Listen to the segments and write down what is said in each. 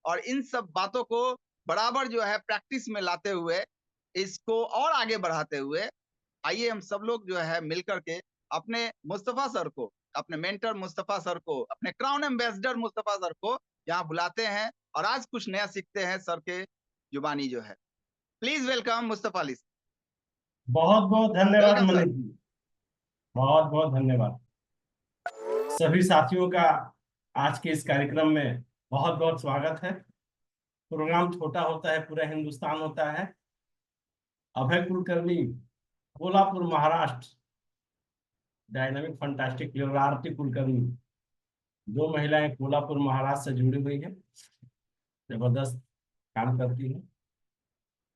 और इन सब बातों को बराबर जो है प्रैक्टिस में लाते हुए इसको और आगे बढ़ाते हुए आइए हम सब लोग जो है मिलकर के अपने मुस्तफा सर को, अपने मेंटर मुस्तफा सर को, अपने क्राउन एम्बेसडर मुस्तफा सर को यहाँ बुलाते हैं और आज कुछ नया सीखते हैं सर के जुबानी जो है। Please welcome Mustafa Ali. बहुत बहुत धन्यवाद वेलकम सर। मनीष जी। बहुत बहुत धन्यवाद सभी साथियों का आज के इस कार्यक्रम में बहुत बहुत स्वागत है। प्रोग्राम छोटा होता है, पूरा हिंदुस्तान होता है। Abhay Kulkarni, Kolhapur Maharashtra, dynamic fantastic leader और आरती कुलकर्णी, दो महिलाएं कोल्हापुर महाराष्ट्र से जुड़ी हुई हैं, जबरदस्त काम करती हैं।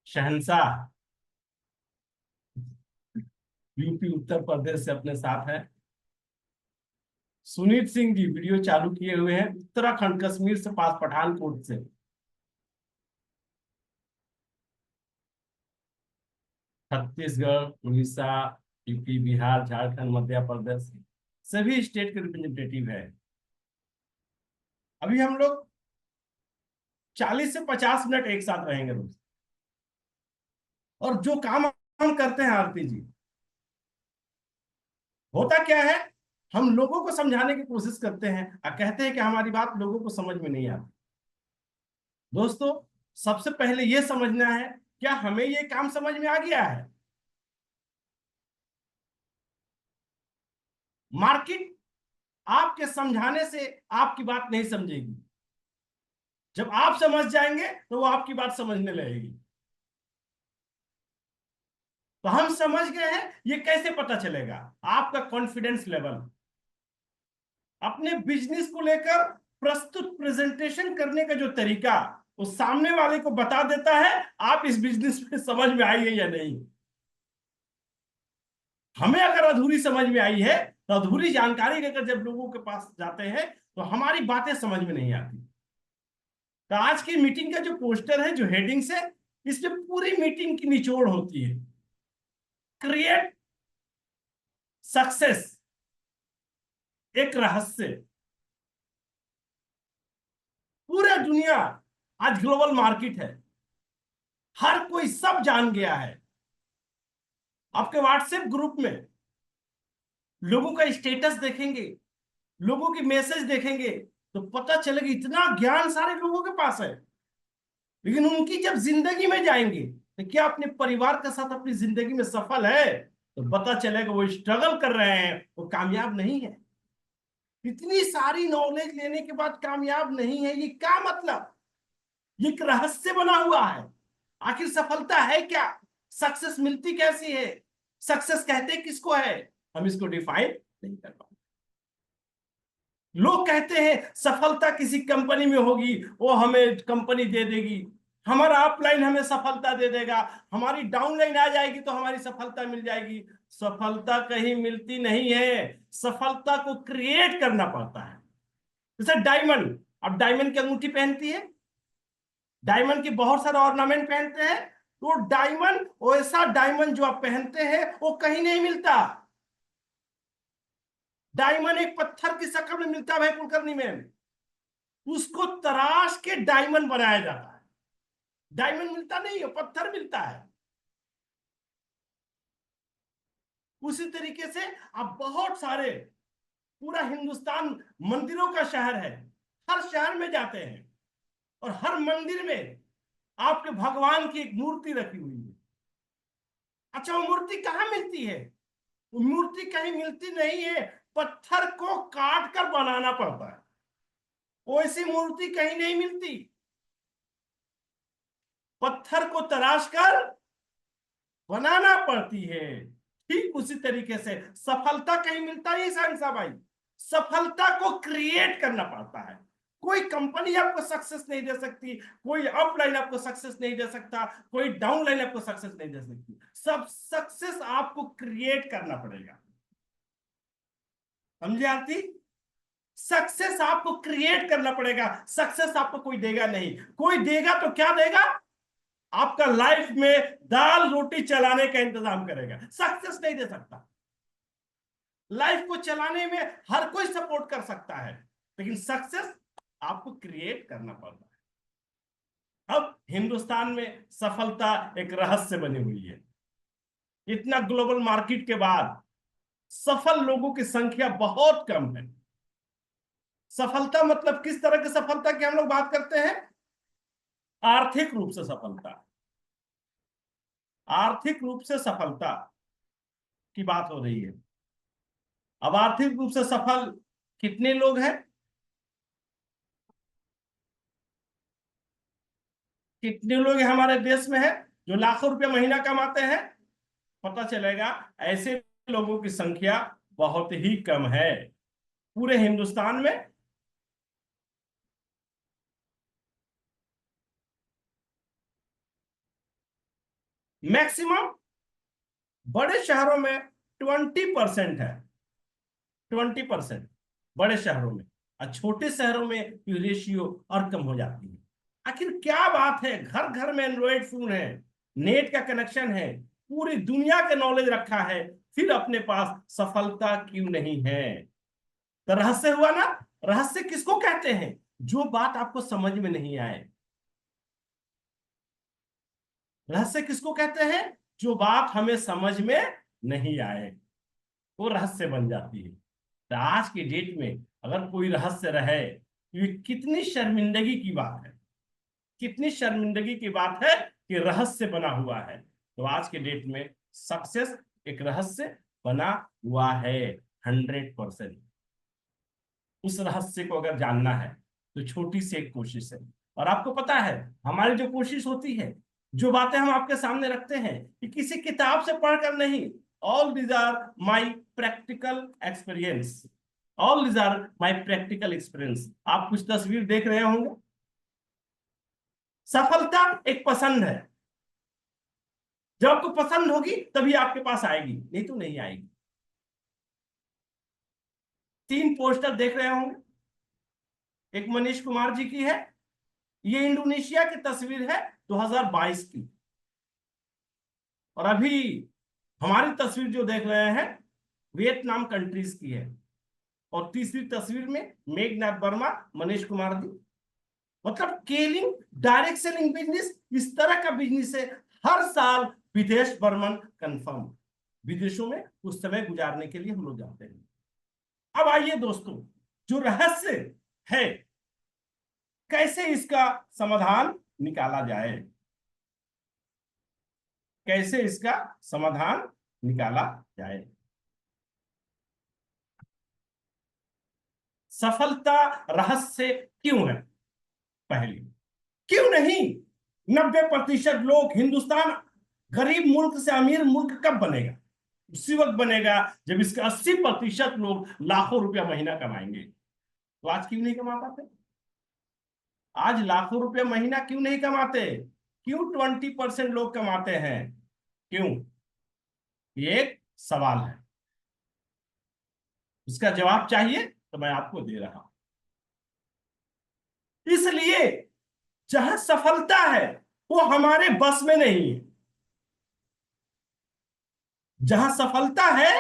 शहंशाह यूपी उत्तर प्रदेश से अपने साथ है। सुनीत सिंह जी वीडियो चालू किए हुए हैं उत्तराखंड कश्मीर से, पास पठानकोट से। छत्तीसगढ़, उड़ीसा, यूपी, बिहार, झारखंड, मध्य प्रदेश, सभी स्टेट के रिप्रेजेंटेटिव है। अभी हम लोग 40 से 50 मिनट एक साथ रहेंगे रोज। और जो काम हम करते हैं आरती जी, होता क्या है, हम लोगों को समझाने की कोशिश करते हैं और कहते हैं कि हमारी बात लोगों को समझ में नहीं आती। दोस्तों, सबसे पहले यह समझना है, क्या हमें यह काम समझ में आ गया है? मार्केट आपके समझाने से आपकी बात नहीं समझेगी। जब आप समझ जाएंगे तो वो आपकी बात समझने लगेगी। तो हम समझ गए हैं, ये कैसे पता चलेगा? आपका कॉन्फिडेंस लेवल, अपने बिजनेस को लेकर प्रस्तुत प्रेजेंटेशन करने का जो तरीका, वो सामने वाले को बता देता है आप इस बिजनेस में समझ में आई है या नहीं। हमें अगर अधूरी समझ में आई है तो अधूरी जानकारी लेकर जब लोगों के पास जाते हैं तो हमारी बातें समझ में नहीं आती। तो आज की मीटिंग का जो पोस्टर है, जो हेडिंग्स है, इसमें पूरी मीटिंग की निचोड़ होती है। क्रिएट सक्सेस, एक रहस्य। पूरा दुनिया आज ग्लोबल मार्केट है, हर कोई सब जान गया है। आपके व्हाट्सएप ग्रुप में लोगों का स्टेटस देखेंगे, लोगों की मैसेज देखेंगे तो पता चलेगा इतना ज्ञान सारे लोगों के पास है। लेकिन उनकी जब जिंदगी में जाएंगे तो क्या अपने परिवार के साथ अपनी जिंदगी में सफल है? तो पता चलेगा वो स्ट्रगल कर रहे हैं, वो कामयाब नहीं है। इतनी सारी नॉलेज लेने के बाद कामयाब नहीं है, ये क्या मतलब? ये एक रहस्य बना हुआ है। आखिर सफलता है क्या? सक्सेस मिलती कैसी है? सक्सेस कहते किसको है? हम इसको डिफाइन नहीं कर पाते। लोग कहते हैं सफलता किसी कंपनी में होगी, वो हमें कंपनी दे देगी, हमारा अपलाइन हमें सफलता दे देगा, हमारी डाउनलाइन आ जाएगी तो हमारी सफलता मिल जाएगी। सफलता कहीं मिलती नहीं है, सफलता को क्रिएट करना पड़ता है। जैसे डायमंड, अब डायमंड की अंगूठी पहनती है, डायमंड की बहुत सारे ऑर्नामेंट पहनते हैं, तो डायमंड, वैसा डायमंड जो आप पहनते हैं वो कहीं नहीं मिलता। डायमंड एक पत्थर की शक्ल में मिलता है कुलकर्णी में, उसको तराश के डायमंड बनाया जाता है। डायमंड मिलता नहीं है, पत्थर मिलता है। उसी तरीके से आप बहुत सारे, पूरा हिंदुस्तान मंदिरों का शहर है, हर शहर में जाते हैं और हर मंदिर में आपके भगवान की एक मूर्ति रखी हुई है। अच्छा, वो मूर्ति कहां मिलती है? वो मूर्ति कहीं मिलती नहीं है, पत्थर को काट कर बनाना पड़ता है। वैसी मूर्ति कहीं नहीं मिलती, पत्थर को तराश कर बनाना पड़ती है। ठीक उसी तरीके से सफलता कहीं मिलता नहीं शहंशाह भाई, सफलता को क्रिएट करना पड़ता है। कोई कंपनी आपको सक्सेस नहीं दे सकती, कोई अपलाइन आपको सक्सेस नहीं दे सकता, कोई डाउनलाइन आपको सक्सेस नहीं दे सकती। सब सक्सेस आपको क्रिएट करना पड़ेगा। समझे आरती? सक्सेस आपको क्रिएट करना पड़ेगा, सक्सेस आपको कोई देगा नहीं। कोई देगा तो क्या देगा? आपका लाइफ में दाल रोटी चलाने का इंतजाम करेगा, सक्सेस नहीं दे सकता। लाइफ को चलाने में हर कोई सपोर्ट कर सकता है, लेकिन सक्सेस आपको क्रिएट करना पड़ता है। हिंदुस्तान में सफलता एक रहस्य बनी हुई है। इतना ग्लोबल मार्केट के बाद सफल लोगों की संख्या बहुत कम है। सफलता मतलब किस तरह की सफलता की हम लोग बात करते हैं? आर्थिक रूप से सफलता। आर्थिक रूप से सफलता की बात हो रही है। अब आर्थिक रूप से सफल कितने लोग हैं? कितने लोग हमारे देश में हैं जो लाखों रुपया महीना कमाते हैं? पता चलेगा ऐसे लोगों की संख्या बहुत ही कम है पूरे हिंदुस्तान में। मैक्सिमम बड़े शहरों में 20% है, 20% बड़े शहरों में, और छोटे शहरों में ये रेशियो और कम हो जाती है। आखिर क्या बात है? घर घर में एंड्रॉइड फोन है, नेट का कनेक्शन है, पूरी दुनिया का नॉलेज रखा है, फिर अपने पास सफलता क्यों नहीं है? तो रहस्य हुआ ना। रहस्य किसको कहते हैं? जो बात आपको समझ में नहीं आए। रहस्य किसको कहते हैं? जो बात हमें समझ में नहीं आए वो रहस्य बन जाती है। तो आज की डेट में अगर कोई रहस्य रहे तो ये कितनी शर्मिंदगी की बात है, कितनी शर्मिंदगी की बात है कि रहस्य बना हुआ है। तो आज के डेट में सक्सेस एक रहस्य बना हुआ है 100%। उस रहस्य को अगर जानना है तो छोटी सी एक कोशिश है। और आपको पता है हमारी जो कोशिश होती है, जो बातें हम आपके सामने रखते हैं, कि किसी किताब से पढ़कर नहीं, all these are my practical experience. All these are my practical experience. आप कुछ तस्वीर देख रहे होंगे। सफलता एक पसंद है। जब आपको पसंद होगी तभी आपके पास आएगी, नहीं तो नहीं आएगी। 3 पोस्टर देख रहे होंगे। एक मनीष कुमार जी की है, ये इंडोनेशिया की तस्वीर है 2022 की। और अभी हमारी तस्वीर जो देख रहे हैं वियतनाम कंट्रीज की है। और तीसरी तस्वीर में मेघनाथ वर्मा, मनीष कुमार जी। मतलब केलिंग डायरेक्ट सेलिंग बिजनेस इस तरह का बिजनेस है। हर साल विदेश भ्रमण कंफर्म, विदेशों में कुछ समय गुजारने के लिए हम लोग जाते हैं। अब आइए दोस्तों, जो रहस्य है कैसे इसका समाधान निकाला जाए, कैसे इसका समाधान निकाला जाए। सफलता रहस्य क्यों है? पहली, क्यों नहीं 90% लोग हिंदुस्तान गरीब मुल्क से अमीर मुल्क कब बनेगा? उसी वक्त बनेगा जब इसके 80% लोग लाखों रुपया महीना कमाएंगे। तो आज क्यों नहीं कमा पाते? आज लाखों रुपया महीना क्यों नहीं कमाते? क्यों 20% लोग कमाते हैं? क्यों? ये एक सवाल है, इसका जवाब चाहिए तो मैं आपको दे रहा हूं। इसलिए जहां सफलता है वो हमारे बस में नहीं है। जहां सफलता है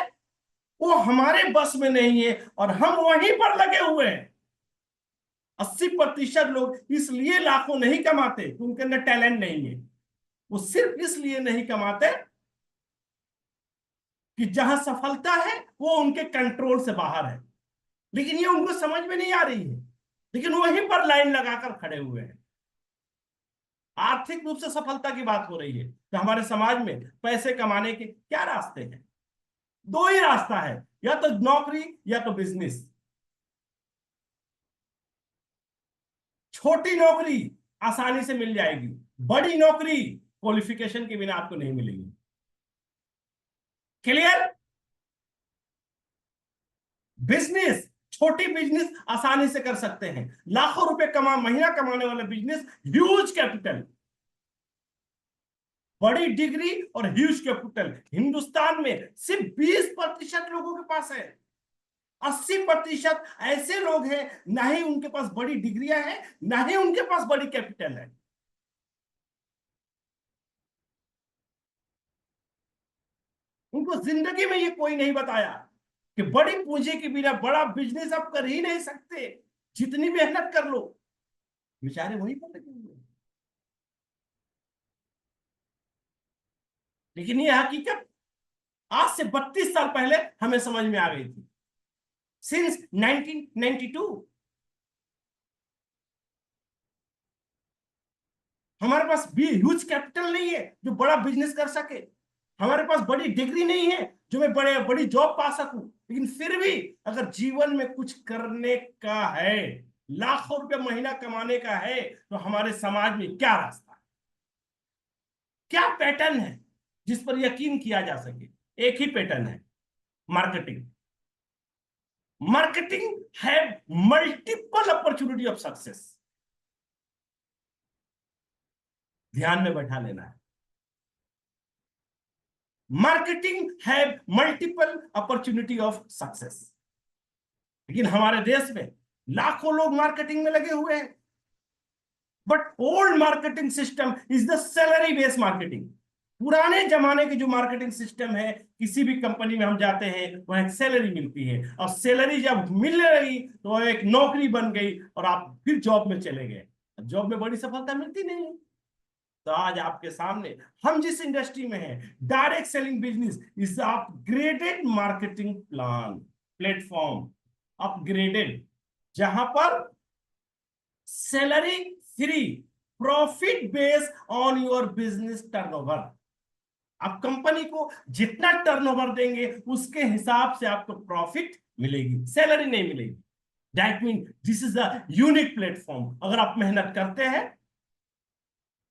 वो हमारे बस में नहीं है और हम वहीं पर लगे हुए हैं। 80% लोग इसलिए लाखों नहीं कमाते कि उनके अंदर टैलेंट नहीं है। वो सिर्फ इसलिए नहीं कमाते कि जहां सफलता है वो उनके कंट्रोल से बाहर है। लेकिन ये उनको समझ में नहीं आ रही है, लेकिन वहीं पर लाइन लगाकर खड़े हुए हैं। आर्थिक रूप से सफलता की बात हो रही है तो हमारे समाज में पैसे कमाने के क्या रास्ते हैं? 2 ही रास्ता है, या तो नौकरी या तो बिजनेस। छोटी नौकरी आसानी से मिल जाएगी, बड़ी नौकरी क्वालिफिकेशन के बिना आपको नहीं मिलेगी। क्लियर? बिजनेस, छोटी बिजनेस आसानी से कर सकते हैं। लाखों रुपए महीना कमाने वाला बिजनेस ह्यूज कैपिटल, बड़ी डिग्री और ह्यूज कैपिटल हिंदुस्तान में सिर्फ 20% लोगों के पास है। 80% ऐसे लोग हैं ना ही उनके पास बड़ी डिग्रियां हैं, ना ही उनके पास बड़ी कैपिटल है। उनको जिंदगी में ये कोई नहीं बताया कि बड़ी पूंजी के बिना बड़ा बिजनेस आप कर ही नहीं सकते, जितनी मेहनत कर लो। बेचारे वहीं पर लगे हुए। लेकिन ये हकीकत आज से 32 साल पहले हमें समझ में आ गई थी, सिंस 1992। हमारे पास भी ह्यूज कैपिटल नहीं है जो बड़ा बिजनेस कर सके, हमारे पास बड़ी डिग्री नहीं है जो मैं बड़ी जॉब पा सकूं, लेकिन फिर भी अगर जीवन में कुछ करने का है, लाखों रुपए महीना कमाने का है, तो हमारे समाज में क्या रास्ता है, क्या पैटर्न है जिस पर यकीन किया जा सके? एक ही पैटर्न है, मार्केटिंग। मार्केटिंग है मल्टीपल अपॉर्चुनिटी ऑफ सक्सेस। ध्यान में बैठा लेना है, मार्केटिंग है मल्टीपल अपॉर्चुनिटी ऑफ सक्सेस। लेकिन हमारे देश में लाखों लोग मार्केटिंग में लगे हुए हैं, but old marketing system is the salary based marketing. पुराने जमाने की जो मार्केटिंग सिस्टम है, किसी भी कंपनी में हम जाते हैं वहां एक सैलरी मिलती है, और सैलरी जब मिलने लगी तो एक नौकरी बन गई और आप फिर जॉब में चले गए। जॉब में बड़ी सफलता मिलती नहीं। तो आज आपके सामने हम जिस इंडस्ट्री में हैं, direct selling business is upgraded marketing plan platform, upgraded, जहां पर salary free, profit based on your business turnover. आप कंपनी को जितना टर्नओवर देंगे उसके हिसाब से आपको प्रॉफिट मिलेगी, सैलरी नहीं मिलेगी। That mean this is a unique platform. अगर आप मेहनत करते हैं,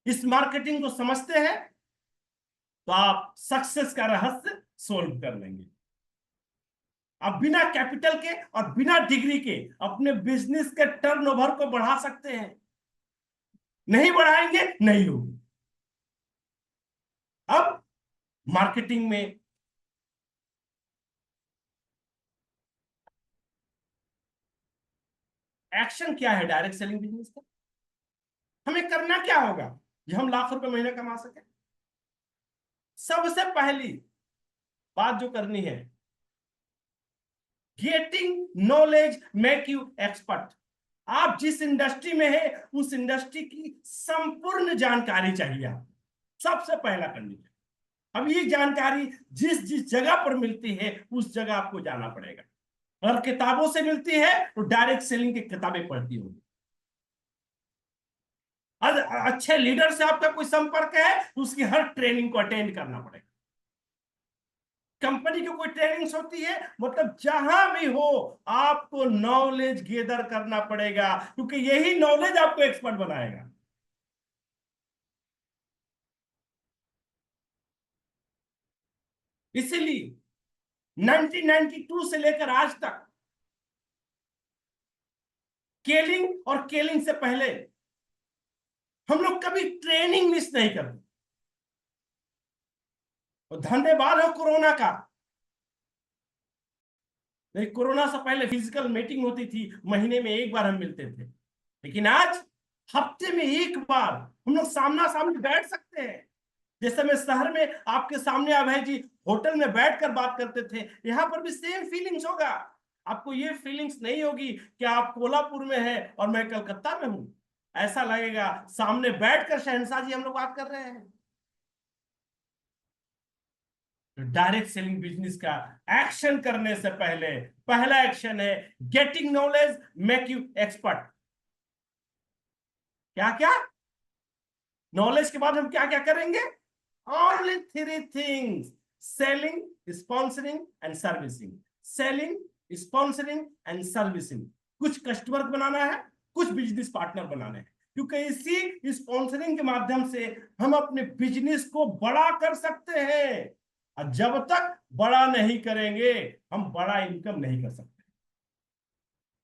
इस मार्केटिंग को समझते हैं, तो आप सक्सेस का रहस्य सोल्व कर लेंगे। आप बिना कैपिटल के और बिना डिग्री के अपने बिजनेस के टर्नओवर को बढ़ा सकते हैं। नहीं बढ़ाएंगे नहीं होगी। अब मार्केटिंग में एक्शन क्या है डायरेक्ट सेलिंग बिजनेस का? हमें करना क्या होगा कि हम लाख रुपए महीने कमा सके? सबसे पहली बात जो करनी है, getting knowledge make you expert. आप जिस इंडस्ट्री में है उस इंडस्ट्री की संपूर्ण जानकारी चाहिए आपको, सबसे पहला कंडीशन। अब ये जानकारी जिस जिस जगह पर मिलती है उस जगह आपको जाना पड़ेगा। अगर किताबों से मिलती है तो डायरेक्ट सेलिंग की किताबें पढ़ती होगी। अच्छे लीडर से आपका कोई संपर्क है तो उसकी हर ट्रेनिंग को अटेंड करना पड़ेगा। कंपनी की कोई ट्रेनिंग्स होती है, मतलब जहां भी हो आपको नॉलेज गेदर करना पड़ेगा, क्योंकि यही नॉलेज आपको एक्सपर्ट बनाएगा। इसीलिए 1992 से लेकर आज तक केलिंग और केलिंग से पहले हम लोग कभी ट्रेनिंग मिस नहीं करते। और धन्यवाद हो कोरोना का। नहीं, कोरोना से पहले फिजिकल मीटिंग होती थी, महीने में एक बार हम मिलते थे, लेकिन आज हफ्ते में एक बार हम लोग सामना सामने बैठ सकते हैं। जैसे मैं शहर में आपके सामने अभय जी होटल में बैठकर बात करते थे, यहां पर भी सेम फीलिंग्स होगा। आपको ये फीलिंग्स नहीं होगी कि आप कोल्हापुर में हैं और मैं कलकत्ता में हूं। ऐसा लगेगा सामने बैठकर शहंशाह जी हम लोग बात कर रहे हैं। डायरेक्ट सेलिंग बिजनेस का एक्शन करने से पहले पहला एक्शन है getting knowledge make you expert. क्या क्या? नॉलेज के बाद हम क्या क्या करेंगे? Only three things: selling, sponsoring and servicing. Selling, sponsoring and servicing. कुछ कस्टमर बनाना है, कुछ बिजनेस पार्टनर बनाने हैं, क्योंकि इसी स्पॉन्सरिंग के माध्यम से हम अपने बिजनेस को बड़ा कर सकते हैं। और जब तक बड़ा नहीं करेंगे हम बड़ा इनकम नहीं कर सकते।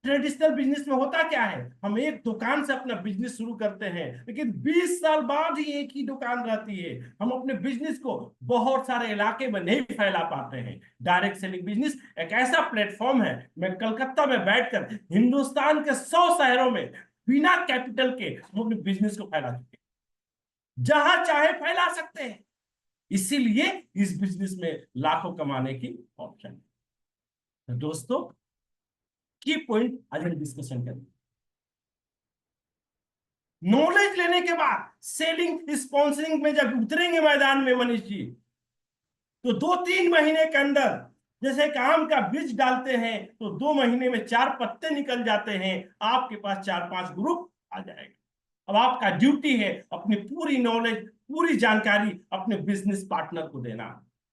ट्रेडिशनल बिजनेस में होता क्या है, हम एक दुकान से अपना बिजनेस शुरू करते हैं, लेकिन 20 साल बाद ही एक ही दुकान रहती है। हम अपने बिजनेस को बहुत सारे इलाके में नहीं फैला पाते हैं। डायरेक्ट सेलिंग बिजनेस एक ऐसा प्लेटफॉर्म है, मैं कलकत्ता में बैठकर हिंदुस्तान के 100 शहरों में बिना कैपिटल के हम अपने बिजनेस को फैला चुके हैं, जहां चाहे फैला सकते हैं। इसीलिए इस बिजनेस में लाखों कमाने की ऑप्शन है। तो दोस्तों, की पॉइंट आज हम डिस्कशन करें। नॉलेज लेने के बाद सेलिंग, स्पॉन्सरिंग में जब उतरेंगे मैदान में मनीष जी, तो 2-3 महीने के अंदर जैसे एक आम का बीज डालते हैं तो 2 महीने में 4 पत्ते निकल जाते हैं, आपके पास 4-5 ग्रुप आ जाएगा। अब आपका ड्यूटी है अपनी पूरी नॉलेज, पूरी जानकारी अपने बिजनेस पार्टनर को देना,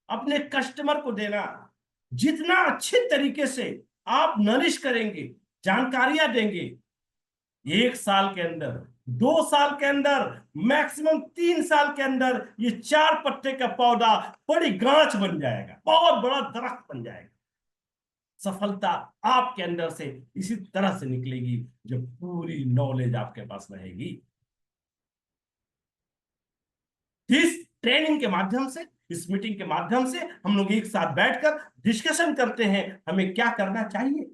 अपने कस्टमर को देना। जितना अच्छे तरीके से आप नरिश करेंगे, जानकारियां देंगे, 1 साल के अंदर, 2 साल के अंदर, मैक्सिमम 3 साल के अंदर ये 4 पत्ते का पौधा बड़ी गांच बन जाएगा, बहुत बड़ा दरख्त बन जाएगा। सफलता आपके अंदर से इसी तरह से निकलेगी जब पूरी नॉलेज आपके पास रहेगी। इस ट्रेनिंग के माध्यम से, इस मीटिंग के माध्यम से हम लोग एक साथ बैठकर डिस्कशन करते हैं हमें क्या करना चाहिए।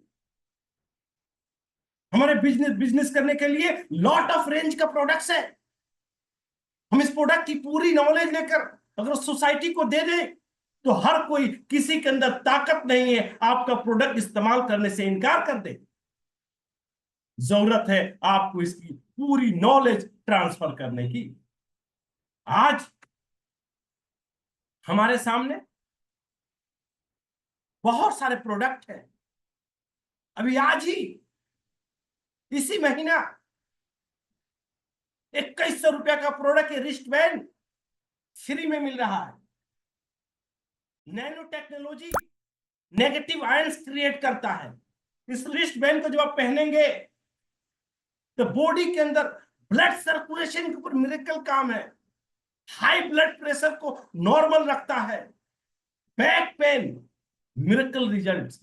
हमारे बिजनेस करने के लिए लॉट ऑफ रेंज का प्रोडक्ट्स है। हम इस प्रोडक्ट की पूरी नॉलेज लेकर अगर सोसाइटी को दे दें तो हर कोई, किसी के अंदर ताकत नहीं है आपका प्रोडक्ट इस्तेमाल करने से इनकार कर दे। जरूरत है आपको इसकी पूरी नॉलेज ट्रांसफर करने की। आज हमारे सामने बहुत सारे प्रोडक्ट हैं। अभी आज ही इसी महीना 2100 रुपया का प्रोडक्ट रिस्ट बैंड फ्री में मिल रहा है। Nano technology negative ions create करता है। इस रिस्ट बैंड को जब आप पहनेंगे तो बॉडी के अंदर ब्लड सर्कुलेशन के ऊपर मिरेकल काम है। हाई ब्लड प्रेशर को नॉर्मल रखता है। बैक पेन मिरेकल रिजल्ट्स,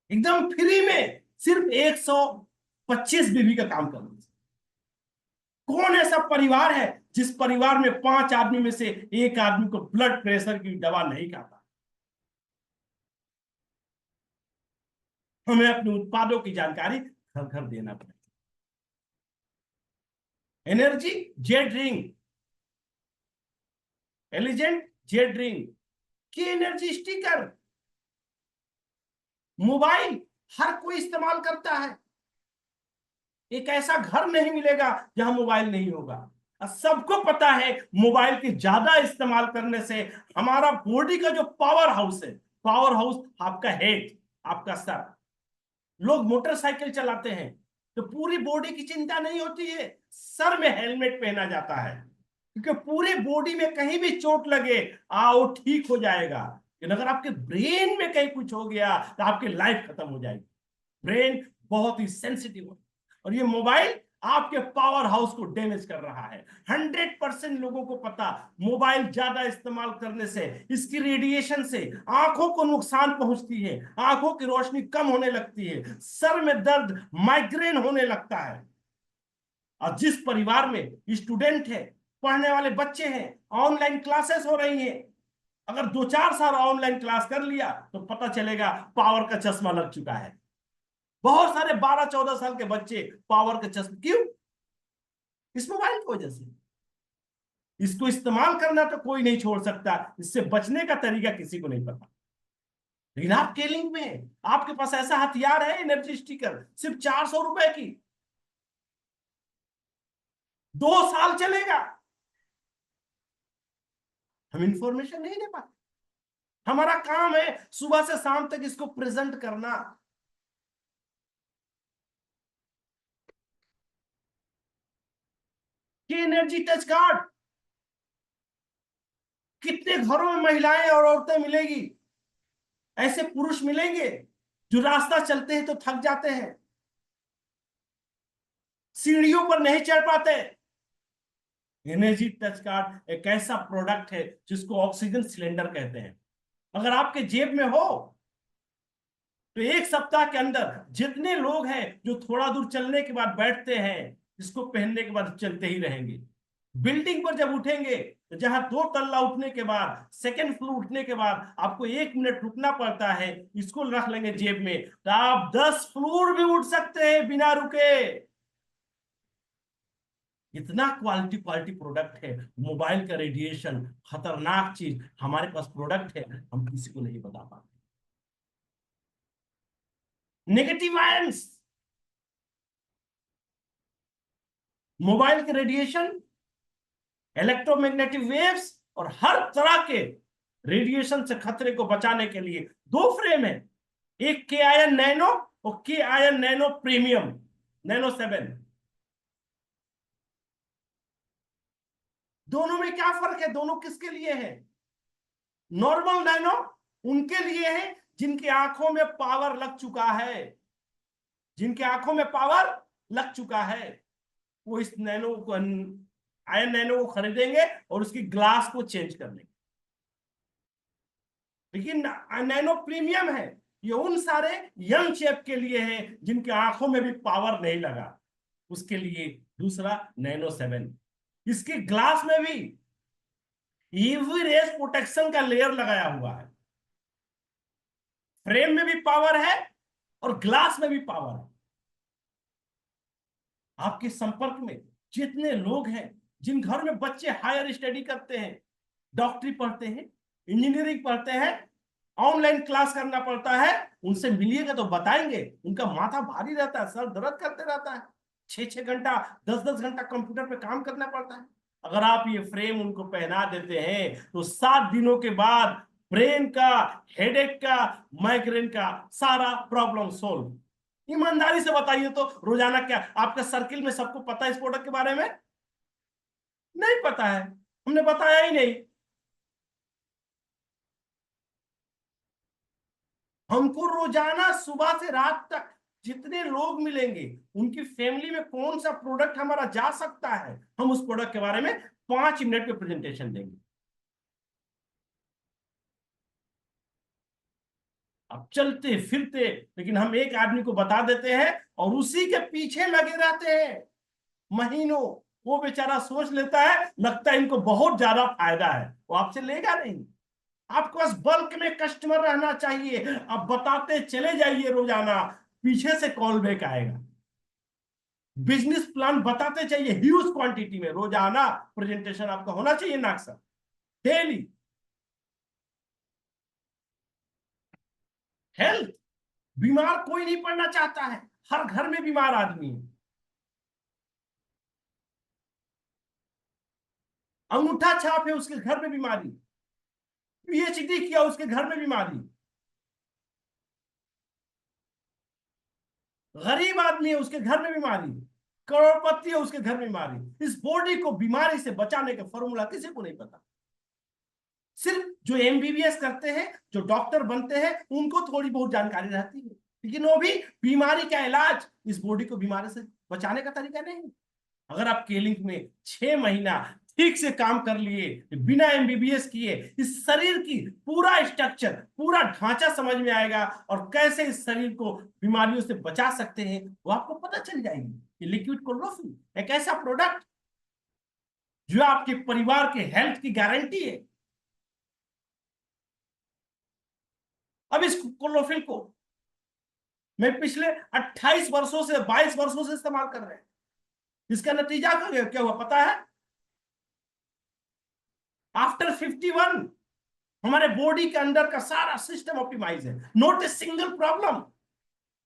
एकदम फ्री में, सिर्फ 125 बीबी का काम करना। कौन ऐसा परिवार है जिस परिवार में 5 आदमी में से 1 आदमी को ब्लड प्रेशर की दवा नहीं खाता? हमें अपने उत्पादों की जानकारी घर घर देना पड़ेगा। Energy jet drink, एलिजेंट jet drink की एनर्जी स्टिकर, मोबाइल हर कोई इस्तेमाल करता है। एक ऐसा घर नहीं मिलेगा जहां मोबाइल नहीं होगा। सबको पता है मोबाइल के ज्यादा इस्तेमाल करने से हमारा बॉडी का जो पावर हाउस है, पावर हाउस आपका हेड, आपका सर। लोग मोटरसाइकिल चलाते हैं तो पूरी बॉडी की चिंता नहीं होती है, सर में हेलमेट पहना जाता है क्योंकि पूरी बॉडी में कहीं भी चोट लगे आओ ठीक हो जाएगा। लेकिन अगर आपके ब्रेन में कहीं कुछ हो गया तो आपकी लाइफ खत्म हो जाएगी। ब्रेन बहुत ही सेंसिटिव है और ये मोबाइल आपके पावर हाउस को डैमेज कर रहा है। 100% लोगों को पता, मोबाइल ज्यादा इस्तेमाल करने से, इसकी रेडिएशन से आंखों को नुकसान पहुंचती है, आंखों की रोशनी कम होने लगती है, सर में दर्द, माइग्रेन होने लगता है। और जिस परिवार में स्टूडेंट है, पढ़ने वाले बच्चे हैं, ऑनलाइन क्लासेस हो रही हैं, अगर 2-4 साल ऑनलाइन क्लास कर लिया तो पता चलेगा पावर का चश्मा लग चुका है। बहुत सारे 12-14 साल के बच्चे पावर का चश्मा, क्यों? इस मोबाइल की वजह से। इसको इस्तेमाल करना तो कोई नहीं छोड़ सकता, इससे बचने का तरीका किसी को नहीं पता। लेकिन आपके लिंक में आपके पास ऐसा हथियार है, एनर्जी स्टिकर, सिर्फ 400 रुपए की, 2 साल चलेगा। हम इंफॉर्मेशन नहीं दे पाते। हमारा काम है सुबह से शाम तक इसको प्रेजेंट करना। कि एनर्जी टच कार्ड कितने घरों में महिलाएं और औरतें मिलेगी, ऐसे पुरुष मिलेंगे जो रास्ता चलते हैं तो थक जाते हैं, सीढ़ियों पर नहीं चढ़ पाते। एनर्जी टच कार्ड एक ऐसा प्रोडक्ट है जिसको ऑक्सीजन सिलेंडर कहते हैं। अगर आपके जेब में हो तो 1 सप्ताह के अंदर जितने लोग हैं जो थोड़ा दूर चलने के बाद बैठते हैं, इसको पहनने के बाद चलते ही रहेंगे। बिल्डिंग पर जब उठेंगे तो जहां 2 तल्ला उठने के बाद, सेकंड फ्लोर उठने के बाद आपको 1 मिनट रुकना पड़ता है, इसको रख लेंगे जेब में तो आप 10 फ्लोर भी उठ सकते हैं बिना रुके। इतना क्वालिटी क्वालिटी प्रोडक्ट है। मोबाइल का रेडिएशन खतरनाक चीज, हमारे पास प्रोडक्ट है, हम किसी को नहीं बता पाते। नेगेटिव आयंस, मोबाइल के रेडिएशन, इलेक्ट्रोमैग्नेटिक वेव्स और हर तरह के रेडिएशन से खतरे को बचाने के लिए 2 फ्रेम है, एक के आयन नैनो और के आयन नैनो प्रीमियम नैनो 7। दोनों में क्या फर्क है? दोनों किसके लिए है? नॉर्मल नैनो उनके लिए है जिनकी आंखों में पावर लग चुका है, जिनके आंखों में पावर लग चुका है, वो इस नैनो को, आयन नैनो को खरीदेंगे और उसकी ग्लास को चेंज कर लेंगे। लेकिन नैनो प्रीमियम है, ये उन सारे यंग शेप के लिए है जिनके आंखों में भी पावर नहीं लगा, उसके लिए दूसरा नैनो 7। इसकी ग्लास में भी यूवी रेस प्रोटेक्शन का लेयर लगाया हुआ है, फ्रेम में भी पावर है और ग्लास में भी पावर है। आपके संपर्क में जितने लोग हैं जिन घर में बच्चे हायर स्टडी करते हैं, डॉक्टरी पढ़ते हैं, इंजीनियरिंग पढ़ते हैं, ऑनलाइन क्लास करना पड़ता है, उनसे मिलिएगा तो बताएंगे उनका माथा भारी रहता है, सर दर्द करते रहता है, 6-6 घंटा 10-10 घंटा कंप्यूटर पे काम करना पड़ता है। अगर आप ये फ्रेम उनको पहना देते हैं तो 7 दिनों के बाद ब्रेन का, हेडेक का, माइग्रेन का सारा प्रॉब्लम सोल्व। ईमानदारी से बताइए तो रोजाना क्या आपका सर्किल में सबको पता है इस प्रोडक्ट के बारे में? नहीं पता है, हमने बताया ही नहीं। हमको रोजाना सुबह से रात तक जितने लोग मिलेंगे उनकी फैमिली में कौन सा प्रोडक्ट हमारा जा सकता है, हम उस प्रोडक्ट के बारे में 5 मिनट में प्रेजेंटेशन देंगे। अब चलते फिरते लेकिन हम एक आदमी को बता देते हैं और उसी के पीछे लगे रहते हैं महीनों। वो बेचारा सोच लेता है, लगता है इनको बहुत ज्यादा फायदा है, वो आपसे लेगा नहीं। आपके पास बल्क में कस्टमर रहना चाहिए, आप बताते चले जाइए रोजाना, पीछे से कॉल बैक आएगा। बिजनेस प्लान बताते चाहिए ह्यूज क्वांटिटी में, रोजाना प्रेजेंटेशन आपका होना चाहिए नाक्सर, डेली। हेल्थ, बीमार कोई नहीं पड़ना चाहता है, हर घर में बीमार आदमी है। अंगूठा छाप है उसके घर में बीमारी, पीएचडी किया उसके घर में बीमारी, गरीब आदमी है उसके घर में बीमारी, करोड़पति है उसके घर में बीमारी। इस बॉडी को बीमारी से बचाने का फॉर्मूला किसी को नहीं पता। सिर्फ जो एमबीबीएस करते हैं, जो डॉक्टर बनते हैं, उनको थोड़ी बहुत जानकारी रहती है, लेकिन वो भी बीमारी का इलाज, इस बॉडी को बीमारी से बचाने का तरीका नहीं। अगर आप केलिंग में 6 महीना ठीक से काम कर लिए बिना एमबीबीएस किए, इस शरीर की पूरा स्ट्रक्चर, पूरा ढांचा समझ में आएगा और कैसे इस शरीर को बीमारियों से बचा सकते हैं वो आपको पता चल जाएगी। ये लिक्विड कोलोफिल एक ऐसा प्रोडक्ट जो आपके परिवार के हेल्थ की गारंटी है। अब इस कोलोफिल को मैं पिछले 28 वर्षों से 22 वर्षों से इस्तेमाल कर रहे हैं। इसका नतीजा क्या हुआ पता है? आफ्टर 51 हमारे बॉडी के अंदर का सारा सिस्टम ऑप्टिमाइज है, नॉट ए सिंगल प्रॉब्लम।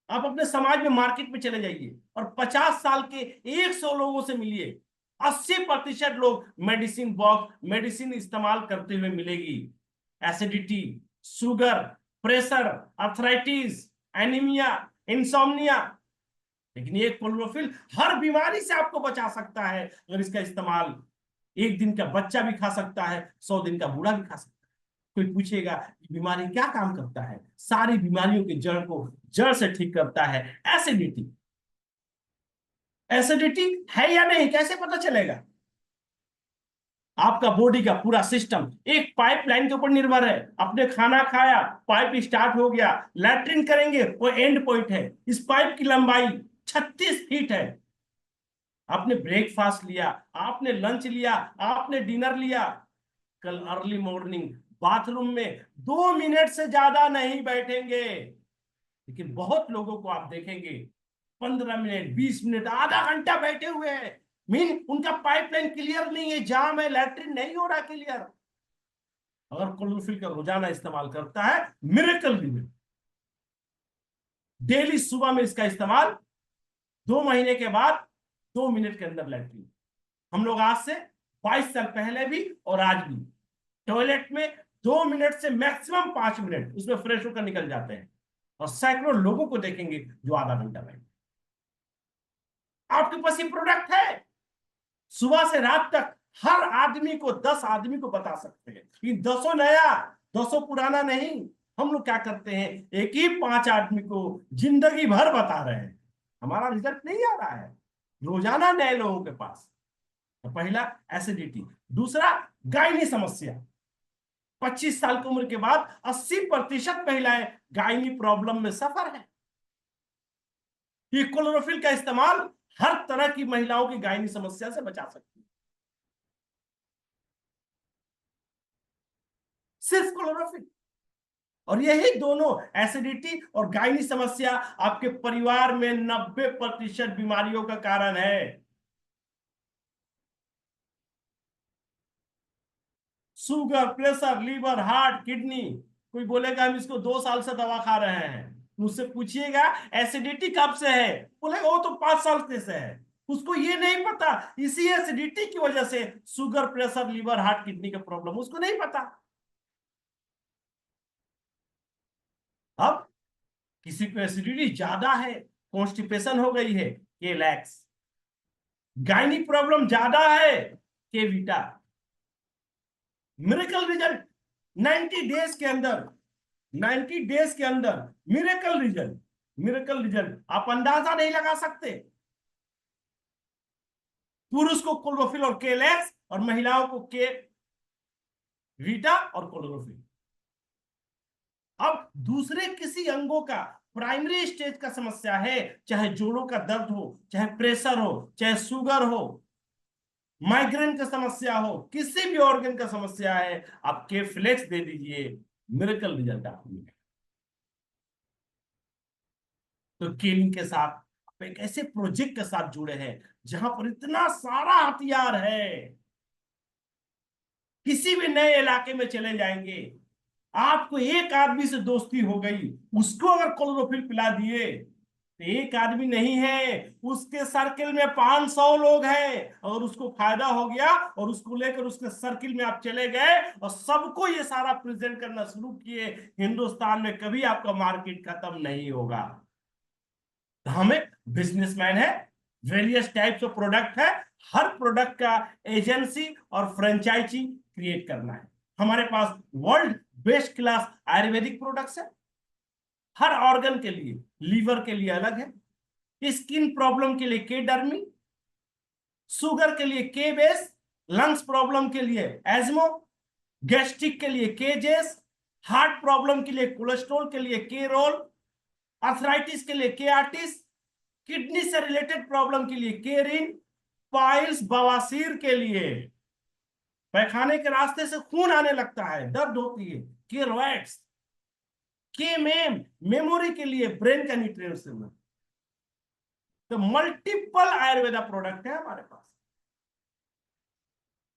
आप अपने समाज में मार्केट में चले जाइए और 50 साल के 100 लोगों से मिलिए, 80% लोग मेडिसिन बॉक्स, मेडिसिन इस्तेमाल करते हुए मिलेगी। Acidity, sugar, pressure, arthritis, anaemia, insomnia. लेकिन ये क्लोरोफिल हर बीमारी से आपको बचा सकता है अगर इसका इस्तेमाल एक दिन का बच्चा भी खा सकता है, 100 दिन का बूढ़ा भी खा सकता है। कोई पूछेगा बीमारी क्या काम करता है? सारी बीमारियों की जड़ को जड़ से ठीक करता है। एसिडिटी, एसिडिटी है या नहीं कैसे पता चलेगा? आपका बॉडी का पूरा सिस्टम एक पाइपलाइन के ऊपर निर्भर है। आपने खाना खाया, पाइप स्टार्ट हो गया, लैट्रिन करेंगे, वो एंड पॉइंट है। इस पाइप की लंबाई 36 फीट है। आपने ब्रेकफास्ट लिया, आपने लंच लिया, आपने डिनर लिया, कल अर्ली मॉर्निंग बाथरूम में 2 मिनट से ज्यादा नहीं बैठेंगे। लेकिन बहुत लोगों को आप देखेंगे 15 मिनट, 20 मिनट, आधा घंटा बैठे हुए हैं। मीन उनका पाइपलाइन क्लियर नहीं है, जाम है, लैट्रिन नहीं हो रहा क्लियर। अगर क्लोरोफिल का रोजाना इस्तेमाल करता है, मिरेकल भी है। डेली सुबह में इसका इस्तेमाल, 2 महीने के बाद 2 मिनट के अंदर लैट्रिन। हम लोग आज से 22 साल पहले भी और आज भी टॉयलेट में 2 मिनट से मैक्सिमम 5 मिनट उसमें फ्रेश होकर निकल जाते हैं, और सैकड़ों लोगों को देखेंगे जो आधा घंटा बैठे। आपके पास ये प्रोडक्ट है, सुबह से रात तक हर आदमी को 10 आदमी को बता सकते हैं। ये 200 नया 200 पुराना नहीं। हम लोग क्या करते हैं, एक ही 5 आदमी को जिंदगी भर बता रहे हैं, हमारा रिजल्ट नहीं आ रहा है रोजाना नए लोगों के पास। तो पहला एसिडिटी, दूसरा गायनी समस्या। 25 साल की उम्र के बाद 80% महिलाएं गायनी प्रॉब्लम में सफर है। ये क्लोरोफिल का इस्तेमाल हर तरह की महिलाओं की गायनी समस्या से बचा सकती है, सिर्फ क्लोरोफिल। और यही दोनों, एसिडिटी और गायनी समस्या, आपके परिवार में 90% बीमारियों का कारण है। Sugar, pressure, liver, heart, kidney. कोई बोलेगा हम इसको 2 साल से दवा खा रहे हैं, मुझसे पूछिएगा एसिडिटी कब से है, बोलेगा वो तो 5 साल से है। उसको ये नहीं पता इसी एसिडिटी की वजह से sugar, pressure, liver, heart, kidney का प्रॉब्लम, उसको नहीं पता। अब किसी को एसिडिटी ज्यादा है, कॉन्स्टिपेशन हो गई है, के लैक्स। गायनी प्रॉब्लम ज्यादा है, के वीटा। मिरेकल रिजल्ट 90 डेज के अंदर, 90 डेज के अंदर मिरेकल रिजल्ट। मिरेकल रिजल्ट आप अंदाजा नहीं लगा सकते। पुरुष को क्लोरोफिल और केलैक्स, और महिलाओं को के वीटा और क्लोरोफिल। अब दूसरे किसी अंगों का प्राइमरी स्टेज का समस्या है, चाहे जोड़ों का दर्द हो, चाहे प्रेशर हो, चाहे शुगर हो, माइग्रेन का समस्या हो, किसी भी ऑर्गन का समस्या है, आप के फ्लेक्स दे दीजिए, मिरेकल रिजल्ट आपको मिलेगा। तो केलिंग के साथ आप एक ऐसे प्रोजेक्ट के साथ जुड़े हैं जहां पर इतना सारा हथियार है, किसी भी नए इलाके में चले जाएंगे, आपको एक आदमी से दोस्ती हो गई, उसको अगर क्लोरोफिल पिला दिए, तो एक आदमी नहीं है, उसके सर्किल में 500 लोग हैं, और उसको फायदा हो गया, और उसको लेकर उसके सर्किल में आप चले गए और सबको ये सारा प्रेजेंट करना शुरू किए। हिंदुस्तान में कभी आपका मार्केट खत्म नहीं होगा। तो हमें बिजनेसमैन है, वेरियस टाइप्स ऑफ प्रोडक्ट है, हर प्रोडक्ट का एजेंसी और फ्रेंचाइजी क्रिएट करना है। हमारे पास world best class ayurvedic products है, हर ऑर्गन के लिए। लीवर के लिए अलग है, स्किन प्रॉब्लम के लिए के डर्मी, शुगर के लिए के बेस, लंग्स प्रॉब्लम के लिए एज्मो, गैस्ट्रिक के लिए के जेस, हार्ट प्रॉब्लम के लिए कोलेस्ट्रॉल के लिए के रोल, अर्थराइटिस के लिए के आर्टिस, किडनी से रिलेटेड प्रॉब्लम के लिए के रिन, पाइल्स बवासीर के लिए, पैखाने के रास्ते से खून आने लगता है, दर्द होती है, के रोएट्स, के मेमोरी के लिए ब्रेन का न्यूट्रिएंट्स। तो मल्टीपल आयुर्वेदा प्रोडक्ट है हमारे पास।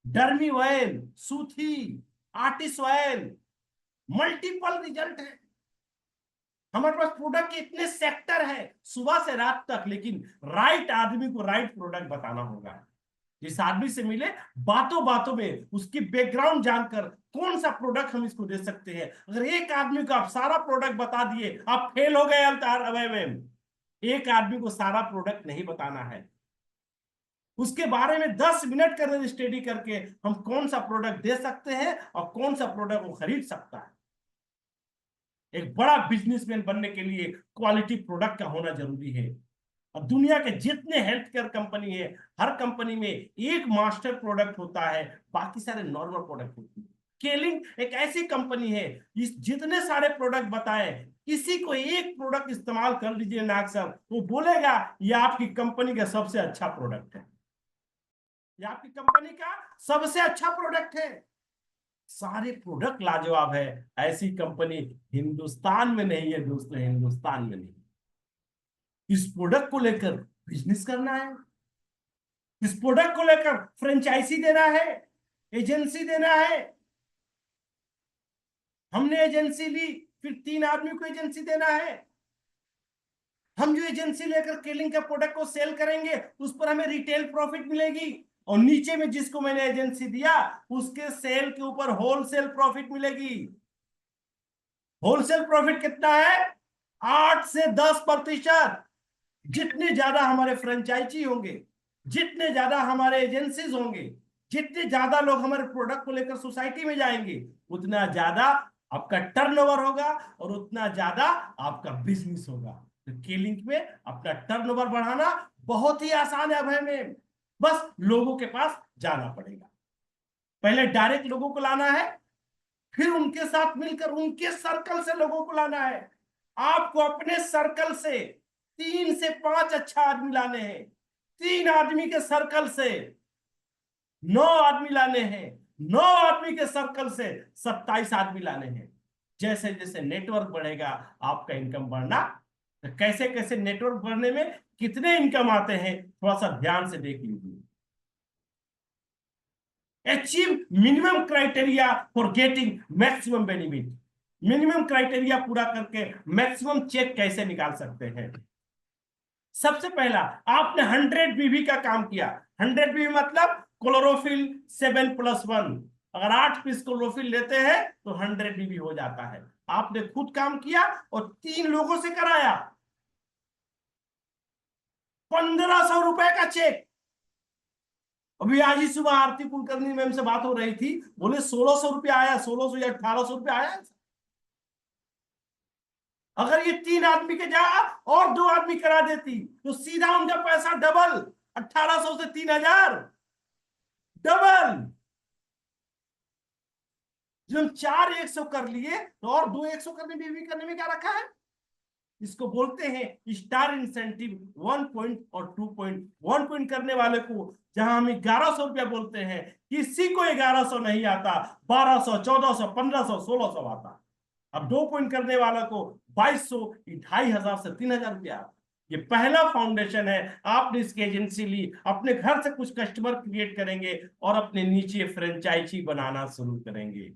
डर्मी ऑयल, सूथी, आर्टिस ऑयल, मल्टीपल रिजल्ट है हमारे पास। प्रोडक्ट के इतने सेक्टर है सुबह से रात तक, लेकिन राइट आदमी को राइट प्रोडक्ट बताना होगा। जिस आदमी से मिले, बातों बातों में उसकी बैकग्राउंड जानकर कौन सा प्रोडक्ट हम इसको दे सकते हैं। अगर एक आदमी को आप सारा प्रोडक्ट बता दिए, आप फेल हो गए अवतार अभय में। एक आदमी को सारा प्रोडक्ट नहीं बताना है, उसके बारे में 10 मिनट का स्टडी करके हम कौन सा प्रोडक्ट दे सकते हैं और कौन सा प्रोडक्ट वो खरीद सकता है। एक बड़ा बिजनेसमैन बनने के लिए क्वालिटी प्रोडक्ट का होना जरूरी है। और दुनिया के जितने हेल्थ केयर कंपनी है, हर कंपनी में एक मास्टर प्रोडक्ट होता है, बाकी सारे नॉर्मल प्रोडक्ट होते हैं। केलिंग एक ऐसी कंपनी है, इस जितने सारे प्रोडक्ट बताए, किसी को एक प्रोडक्ट इस्तेमाल कर लीजिए नाग साहब, वो बोलेगा ये आपकी कंपनी का सबसे अच्छा प्रोडक्ट है, ये आपकी कंपनी का सबसे अच्छा प्रोडक्ट है। सारे प्रोडक्ट लाजवाब है। ऐसी कंपनी हिंदुस्तान में नहीं है दोस्तों, हिंदुस्तान में नहीं। इस प्रोडक्ट को लेकर बिजनेस करना है, इस प्रोडक्ट को लेकर फ्रेंचाइजी देना है, एजेंसी देना है। हमने एजेंसी ली, फिर 3 आदमी को एजेंसी देना है। हम जो एजेंसी लेकर केलिंग का प्रोडक्ट को सेल करेंगे, उस पर हमें रिटेल प्रॉफिट मिलेगी, और नीचे में जिसको मैंने एजेंसी दिया उसके सेल के ऊपर होलसेल प्रॉफिट मिलेगी। होलसेल प्रॉफिट कितना है? 8 से 10%। जितने ज्यादा हमारे फ्रेंचाइजी होंगे, जितने ज्यादा हमारे एजेंसीज होंगे, जितने ज्यादा लोग हमारे प्रोडक्ट को लेकर सोसाइटी में जाएंगे, उतना ज्यादा आपका टर्नओवर होगा और उतना ज्यादा आपका बिजनेस होगा। तो K-Link में अपना टर्नओवर बढ़ाना बहुत ही आसान है अभय में, बस लोगों के पास जाना पड़ेगा। पहले डायरेक्ट लोगों को लाना है, फिर उनके साथ मिलकर उनके सर्कल से लोगों को लाना है। आपको अपने सर्कल से 3 से 5 अच्छा आदमी लाने हैं, 3 आदमी के सर्कल से 9 आदमी लाने हैं, 9 आदमी के सर्कल से 27 आदमी लाने हैं। जैसे जैसे नेटवर्क बढ़ेगा आपका इनकम बढ़ना। तो कैसे कैसे नेटवर्क बढ़ने में कितने इनकम आते हैं थोड़ा सा ध्यान से देख लीजिए। Achieve minimum criteria for getting maximum benefit. Minimum criteria पूरा करके मैक्सिमम चेक कैसे निकाल सकते हैं? सबसे पहला, आपने 100 बीबी का काम किया। 100 बीबी मतलब क्लोरोफिल 7+1। अगर 8 पीस क्लोरोफिल लेते हैं तो 100 बीबी हो जाता है। आपने खुद काम किया और 3 लोगों से कराया। 1500 रुपए का चेक। अभी आज ही सुबह आरती कुलकर्णी मैम से बात हो रही थी, बोले 1600 रुपया आया, 1600 या 1800 रुपया आया। अगर ये 3 आदमी के जा और 2 आदमी करा देती तो सीधा उनका पैसा डबल, 1800 से 3000 डबल। जब हम 4 100 कर लिए तो और 2 100 करने में करने में क्या रखा है? इसको बोलते हैं स्टार इंसेंटिव। 1 पॉइंट और 2 पॉइंट। 1 पॉइंट करने वाले को जहां हम 1100 रुपया बोलते हैं, किसी को 1100 नहीं आता, 1200 1400 1500 1600 आता। अब 2 पॉइंट करने वाला को 2200 2500 से 3000 रुपया। ये पहला फाउंडेशन है। आपने इसकी एजेंसी ली, अपने घर से कुछ कस्टमर क्रिएट करेंगे और अपने नीचे फ्रेंचाइजी बनाना शुरू करेंगे।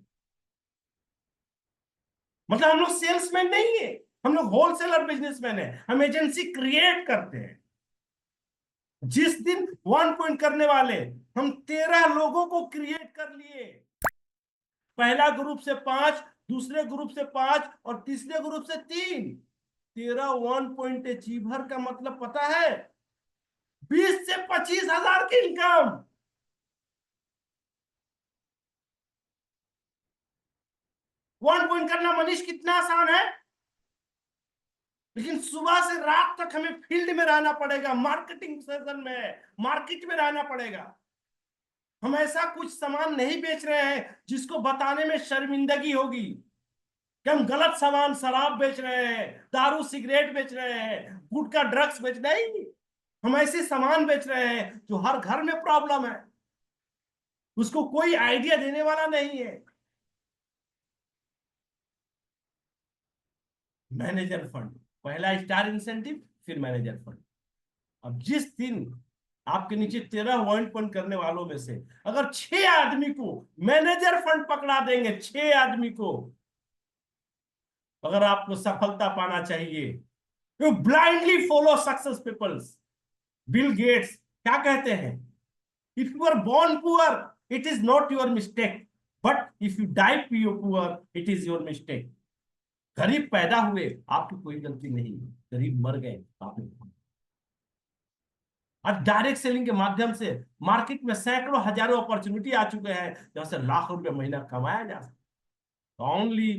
मतलब हम लोग सेल्समैन नहीं है, हम लोग होलसेलर बिजनेसमैन है। हम एजेंसी क्रिएट करते हैं। जिस दिन 1 पॉइंट करने वाले हम 13 लोगों को क्रिएट कर लिए। पहला ग्रुप से 5, दूसरे ग्रुप से 5 और तीसरे ग्रुप से 3। 13 1 पॉइंट अचीवर का मतलब पता है? 20 से 25 हजार की इनकम। 1 पॉइंट करना मनीष कितना आसान है, लेकिन सुबह से रात तक हमें फील्ड में रहना पड़ेगा, मार्केटिंग सेशन में, मार्केट में रहना पड़ेगा। हम ऐसा कुछ सामान नहीं बेच रहे हैं जिसको बताने में शर्मिंदगी होगी कि हम गलत सामान, शराब बेच रहे हैं, दारू सिगरेट बेच रहे हैं, गुटखा ड्रग्स बेच नहीं। हम ऐसे सामान बेच रहे हैं जो हर घर में प्रॉब्लम है, उसको कोई आइडिया देने वाला नहीं है। मैनेजर फंड, पहला स्टार इंसेंटिव, फिर मैनेजर फंड। अब जिस दिन आपके नीचे 13 वन पॉइंट करने वालों में से अगर 6 आदमी को मैनेजर फंड पकड़ा देंगे, 6 आदमी को, अगर आपको सफलता पाना चाहिए, you blindly follow success peoples. Bill Gates क्या कहते हैं? If you are born poor it is not your mistake, but if you die poor it is your mistake. गरीब पैदा हुए आपकी कोई गलती नहीं, गरीब मर गए आपने। आज डायरेक्ट सेलिंग के माध्यम से मार्केट में सैकड़ों हजारों अपॉर्चुनिटी आ चुके हैं जहां से लाख रुपए महीना कमाया जा सकता। ओनली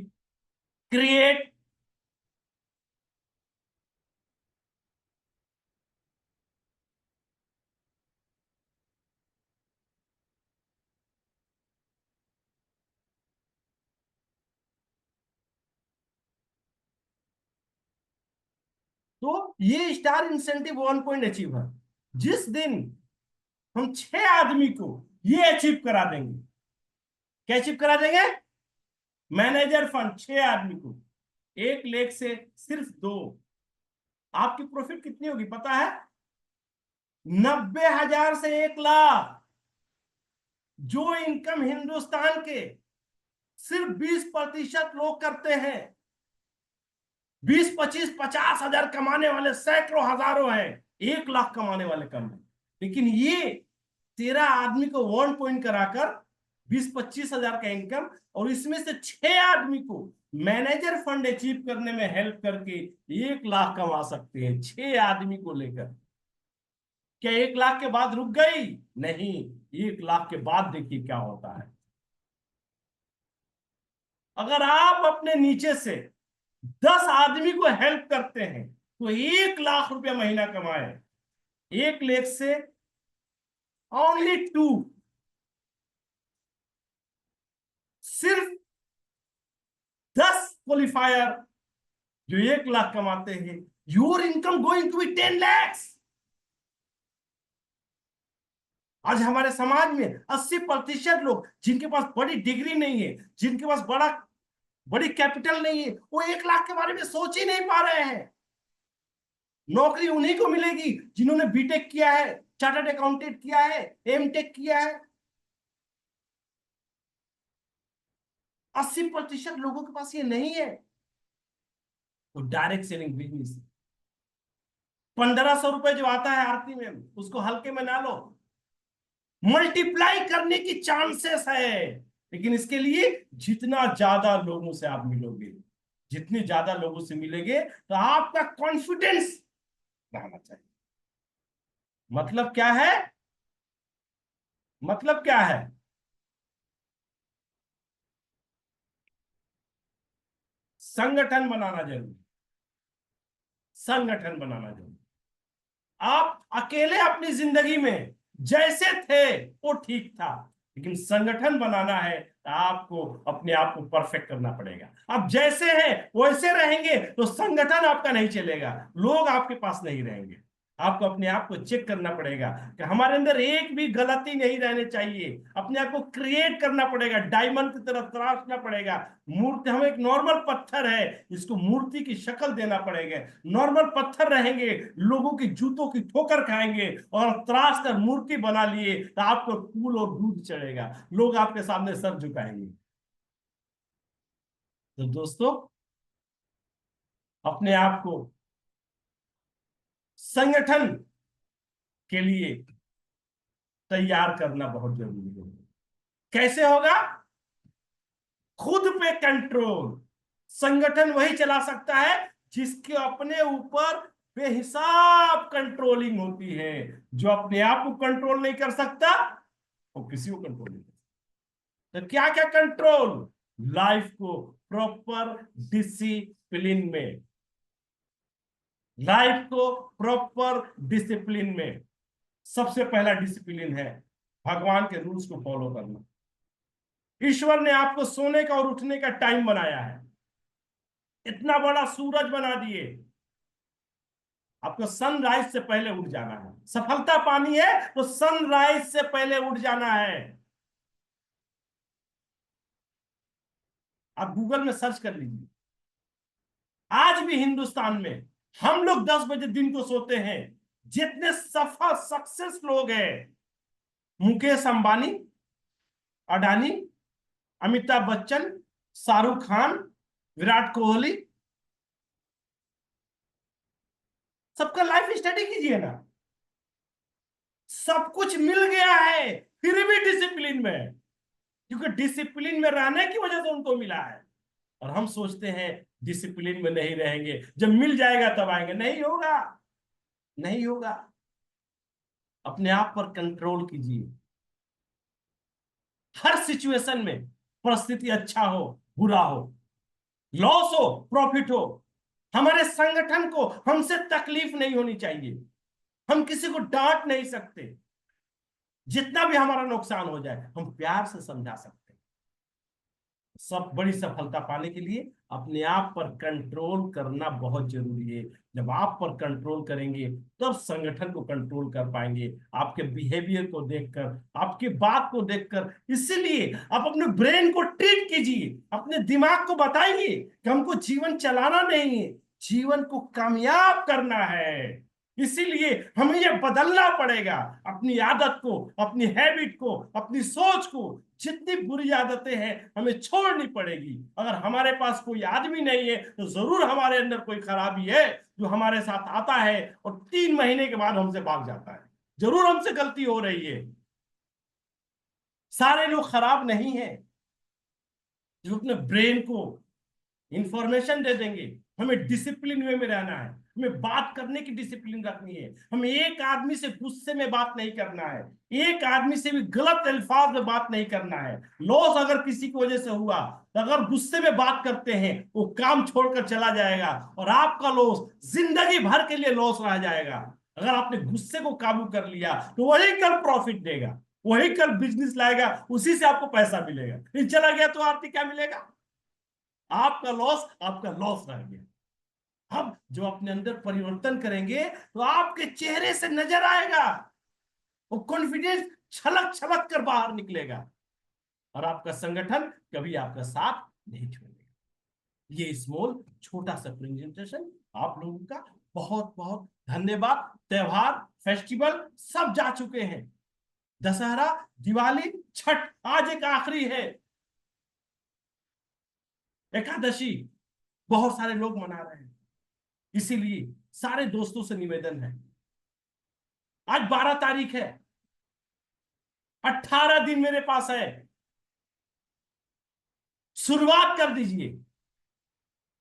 क्रिएट तो ये स्टार इंसेंटिव 1 पॉइंट अचीव है। जिस दिन हम 6 आदमी को ये अचीव करा देंगे, क्या अचीव करा देंगे? मैनेजर फंड 6 आदमी को, 1 लाख से सिर्फ 2, आपकी प्रॉफिट कितनी होगी पता है? 90,000 से 1 लाख। जो इनकम हिंदुस्तान के सिर्फ 20% लोग करते हैं। 20 25 50 हजार कमाने वाले सैकड़ों हजारों हैं, 1 लाख कमाने वाले कम है। लेकिन ये 13 आदमी को 1 पॉइंट कराकर 20-25 हजार का इनकम, और इसमें से 6 आदमी को मैनेजर फंड अचीव करने में हेल्प करके 1 लाख कमा सकते हैं। 6 आदमी को लेकर। क्या 1 लाख के बाद रुक गई? नहीं, 1 लाख के बाद देखिए क्या होता है। अगर आप अपने नीचे से 10 आदमी को हेल्प करते हैं तो 1 लाख रुपया महीना कमाए। 1 लाख से ओनली 2, सिर्फ 10 क्वालिफायर जो 1 लाख कमाते हैं, your income going to be 10 lakhs। आज हमारे समाज में 80% लोग जिनके पास बड़ी डिग्री नहीं है, जिनके पास बड़ी कैपिटल नहीं है, वो 1 लाख के बारे में सोच ही नहीं पा रहे हैं। नौकरी उन्हीं को मिलेगी जिन्होंने बीटेक किया है, चार्टर्ड अकाउंटेंट किया है, एमटेक किया है। 80% लोगों के पास ये नहीं है। तो डायरेक्ट सेलिंग बिजनेस 1500 रुपए जो आता है आरती में, उसको हल्के में ना लो, मल्टीप्लाई करने की चांसेस है। लेकिन इसके लिए जितना ज्यादा लोगों से आप मिलोगे, जितने ज्यादा लोगों से मिलेंगे, तो आपका कॉन्फिडेंस रहना चाहिए। मतलब क्या है? मतलब क्या है? संगठन बनाना जरूरी। संगठन बनाना जरूरी। आप अकेले अपनी जिंदगी में जैसे थे वो ठीक था, लेकिन संगठन बनाना है तो आपको अपने आप को परफेक्ट करना पड़ेगा। आप जैसे हैं वैसे रहेंगे तो संगठन आपका नहीं चलेगा, लोग आपके पास नहीं रहेंगे। आपको अपने आप को चेक करना पड़ेगा कि हमारे अंदर एक भी गलती नहीं रहने चाहिए। अपने आप को क्रिएट करना पड़ेगा, डायमंड की तरह तराशना पड़ेगा। मूर्ति, हम एक नॉर्मल पत्थर है, इसको मूर्ति की शक्ल देना पड़ेगा। नॉर्मल पत्थर रहेंगे, लोगों की जूतों की ठोकर खाएंगे, और तराश कर मूर्ति बना लिए तो आपको फूल और दूध चढ़ेगा, लोग आपके सामने सर झुकाएंगे। तो दोस्तों, अपने आप को संगठन के लिए तैयार करना बहुत जरूरी है। कैसे होगा? खुद पे कंट्रोल। संगठन वही चला सकता है जिसके अपने ऊपर बेहिसाब कंट्रोलिंग होती है। जो अपने आप को कंट्रोल नहीं कर सकता वो किसी को कंट्रोल नहीं कर सकता। तो क्या क्या कंट्रोल? लाइफ को प्रॉपर डिसिप्लिन में, लाइफ को प्रॉपर डिसिप्लिन में। सबसे पहला डिसिप्लिन है भगवान के रूल्स को फॉलो करना। ईश्वर ने आपको सोने का और उठने का टाइम बनाया है। इतना बड़ा सूरज बना दिए, आपको सनराइज से पहले उठ जाना है। सफलता पानी है तो सनराइज से पहले उठ जाना है। आप गूगल में सर्च कर लीजिए, आज भी हिंदुस्तान में हम लोग 10 बजे दिन को सोते हैं। जितने सफल सक्सेस लोग हैं, मुकेश अंबानी, अडानी, अमिताभ बच्चन, शाहरुख खान, विराट कोहली, सबका लाइफ स्टडी कीजिए ना। सब कुछ मिल गया है फिर भी डिसिप्लिन में, क्योंकि डिसिप्लिन में रहने की वजह से उनको मिला है। और हम सोचते हैं डिसिप्लिन में नहीं रहेंगे, जब मिल जाएगा तब आएंगे। नहीं होगा, नहीं होगा। अपने आप पर कंट्रोल कीजिए। हर सिचुएशन में, परिस्थिति अच्छा हो बुरा हो, लॉस हो प्रॉफिट हो, हमारे संगठन को हमसे तकलीफ नहीं होनी चाहिए। हम किसी को डांट नहीं सकते। जितना भी हमारा नुकसान हो जाए हम प्यार से समझा सकते हैं। सब बड़ी सफलता पाने के लिए अपने आप पर कंट्रोल करना बहुत जरूरी है। जब आप पर कंट्रोल करेंगे तब संगठन को कंट्रोल कर पाएंगे, आपके बिहेवियर को देखकर, आपकी बात को देखकर। इसीलिए आप अपने ब्रेन को ट्रीट कीजिए, अपने दिमाग को बताइए कि हमको जीवन चलाना नहीं है, जीवन को कामयाब करना है। इसीलिए हमें यह बदलना पड़ेगा, अपनी आदत को, अपनी हैबिट को, अपनी सोच को। जितनी बुरी आदतें हैं हमें छोड़नी पड़ेगी। अगर हमारे पास कोई आदमी नहीं है तो जरूर हमारे अंदर कोई खराबी है, जो हमारे साथ आता है और 3 महीने के बाद हमसे भाग जाता है। जरूर हमसे गलती हो रही है। सारे लोग खराब नहीं है, जो अपने ब्रेन को इंफॉर्मेशन दे देंगे। हमें डिसिप्लिन वे में रहना है, हमें बात करने की डिसिप्लिन रखनी है, हमें एक आदमी से गुस्से में बात नहीं करना है, एक आदमी से भी गलत अल्फाज में बात नहीं करना है। लॉस अगर किसी की वजह से हुआ तो अगर गुस्से में बात करते हैं वो काम छोड़कर चला जाएगा और आपका लॉस जिंदगी भर के लिए लॉस रह जाएगा। अगर आपने गुस्से को काबू कर लिया तो वही कल प्रॉफिट देगा, वही कल बिजनेस लाएगा, उसी से आपको पैसा मिलेगा। नहीं चला गया तो आपको क्या मिलेगा? आपका लॉस रह गया। हम जो अपने अंदर परिवर्तन करेंगे तो आपके चेहरे से नजर आएगा, वो कॉन्फिडेंस छलक छलक कर बाहर निकलेगा और आपका संगठन कभी आपका साथ नहीं छोड़ेगा। ये स्मॉल छोटा सा प्रेजेंटेशन आप लोगों का बहुत बहुत धन्यवाद। त्योहार फेस्टिवल सब जा चुके हैं, दशहरा, दिवाली, छठ, आज एक आखिरी है एकादशी, बहुत सारे लोग मना रहे हैं। इसीलिए सारे दोस्तों से निवेदन है, आज 12 तारीख है, 18 दिन मेरे पास है, शुरुआत कर दीजिए।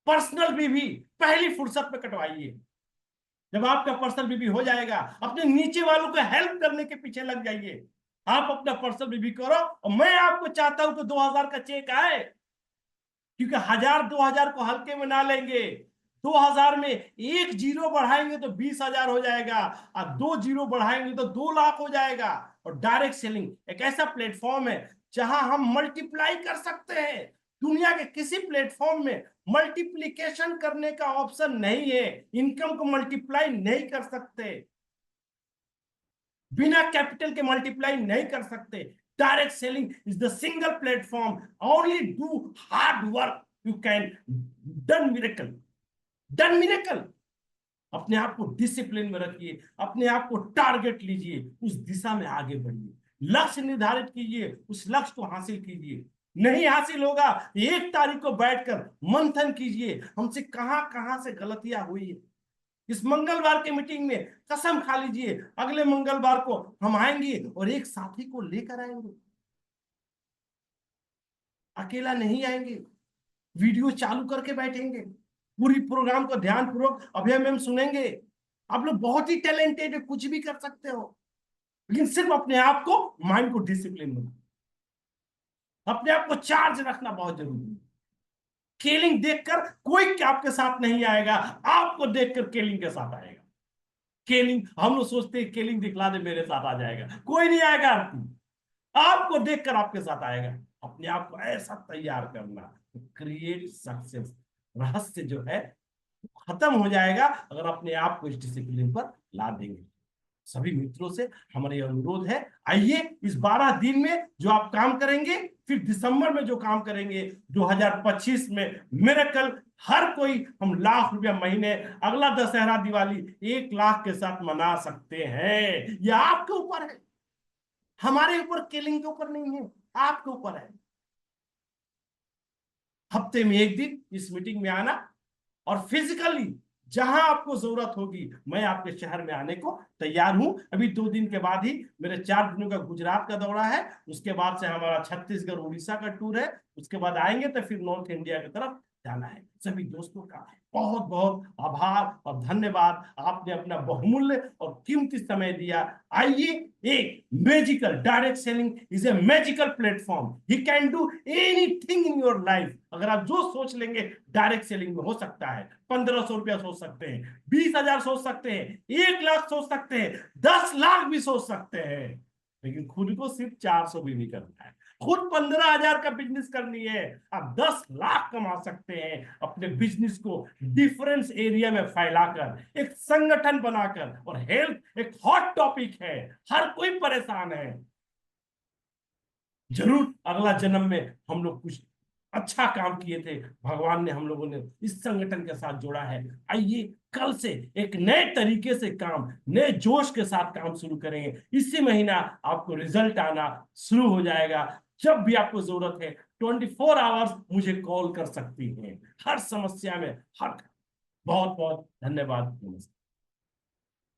पर्सनल बीवी पहली फुर्सत में कटवाइए। जब आपका पर्सनल बीवी हो जाएगा, अपने नीचे वालों को हेल्प करने के पीछे लग जाइए। आप अपना पर्सनल बीवी करो और मैं आपको चाहता हूं कि 2000 का चेक आए, क्योंकि 1000-2000 को हल्के में ना लेंगे। 2000 में एक जीरो बढ़ाएंगे तो 20,000 हो जाएगा और 2 जीरो बढ़ाएंगे तो 2 लाख हो जाएगा। और डायरेक्ट सेलिंग एक ऐसा प्लेटफॉर्म है जहां हम मल्टीप्लाई कर सकते हैं। दुनिया के किसी प्लेटफॉर्म में मल्टीप्लीकेशन करने का ऑप्शन नहीं है, इनकम को मल्टीप्लाई नहीं कर सकते, बिना कैपिटल के मल्टीप्लाई नहीं कर सकते। Direct selling is the single platform, only do hard work you can done miracle. अपने आप को डिसिप्लिन में रखिए, अपने आप को टारगेट लीजिए, उस दिशा में आगे बढ़िए, लक्ष्य निर्धारित कीजिए, उस लक्ष्य को हासिल कीजिए। नहीं हासिल होगा, 1 तारीख को बैठकर मंथन कीजिए, हमसे कहां कहां से गलतियां हुई है। इस मंगलवार के मीटिंग में कसम खा लीजिए, अगले मंगलवार को हम आएंगे और एक साथी को लेकर आएंगे, अकेला नहीं आएंगे। वीडियो चालू करके बैठेंगे, पूरी प्रोग्राम को ध्यानपूर्वक अभी मैम सुनेंगे। आप लोग बहुत ही टैलेंटेड है, कुछ भी कर सकते हो, लेकिन सिर्फ अपने आप को, माइंड को डिसिप्लिन में, अपने आप को चार्ज रखना बहुत जरूरी है। केलिंग देखकर कोई आपके साथ नहीं आएगा, आपको देखकर केलिंग के साथ आएगा। केलिंग हम लोग सोचते हैं केलिंग दिखला दे मेरे साथ आ जाएगा, कोई नहीं आएगा, आपको देखकर आपके साथ आएगा। अपने आप को ऐसा तैयार करना, क्रिएट सक्सेस रहस्य जो है खत्म हो जाएगा अगर अपने आप को इस डिसिप्लिन पर ला देंगे। सभी मित्रों से हमारा यह अनुरोध है, आइए इस 12 दिन में जो आप काम करेंगे, फिर दिसंबर में जो काम करेंगे, 2025 में मिरेकल हर कोई हम लाख रुपया महीने, अगला दशहरा दिवाली 1 लाख के साथ मना सकते हैं। यह आपके ऊपर है, हमारे ऊपर, केलिंग के ऊपर नहीं है, आपके ऊपर है। हफ्ते में 1 दिन इस मीटिंग में आना और फिजिकली जहां आपको जरूरत होगी मैं आपके शहर में आने को तैयार हूं। अभी 2 दिन के बाद ही मेरे 4 दिनों का गुजरात का दौरा है, उसके बाद से हमारा छत्तीसगढ़ उड़ीसा का टूर है, उसके बाद आएंगे तो फिर नॉर्थ इंडिया की तरफ जाना है। सभी दोस्तों का बहुत बहुत आभार और धन्यवाद, आपने अपना बहुमूल्य और कीमती समय दिया। आइए, एक magical direct selling is a magical platform, he can do anything in your life. अगर आप जो सोच लेंगे डायरेक्ट सेलिंग में हो सकता है। 1500 रुपया सोच सकते हैं, 20,000 सोच सकते हैं, 1 लाख सोच सकते हैं, 10 लाख भी सोच सकते हैं, लेकिन खुद को सिर्फ 400 भी नहीं करना है। खुद 15,000 का बिजनेस करनी है, आप 10 लाख कमा सकते हैं अपने बिजनेस को डिफरेंस एरिया में फैलाकर, एक संगठन बनाकर। और हेल्थ एक हॉट टॉपिक है, हर कोई परेशान है। जरूर अगला जन्म में हम लोग कुछ अच्छा काम किए थे, भगवान ने हम लोगों ने इस संगठन के साथ जोड़ा है। आइए कल से एक नए तरीके से काम, नए जोश के साथ काम शुरू करेंगे। इसी महीना आपको रिजल्ट आना शुरू हो जाएगा। जब भी आपको जरूरत है 24 आवर्स मुझे कॉल कर सकती हैं, हर समस्या में, हर। बहुत बहुत धन्यवाद, नमस्कार।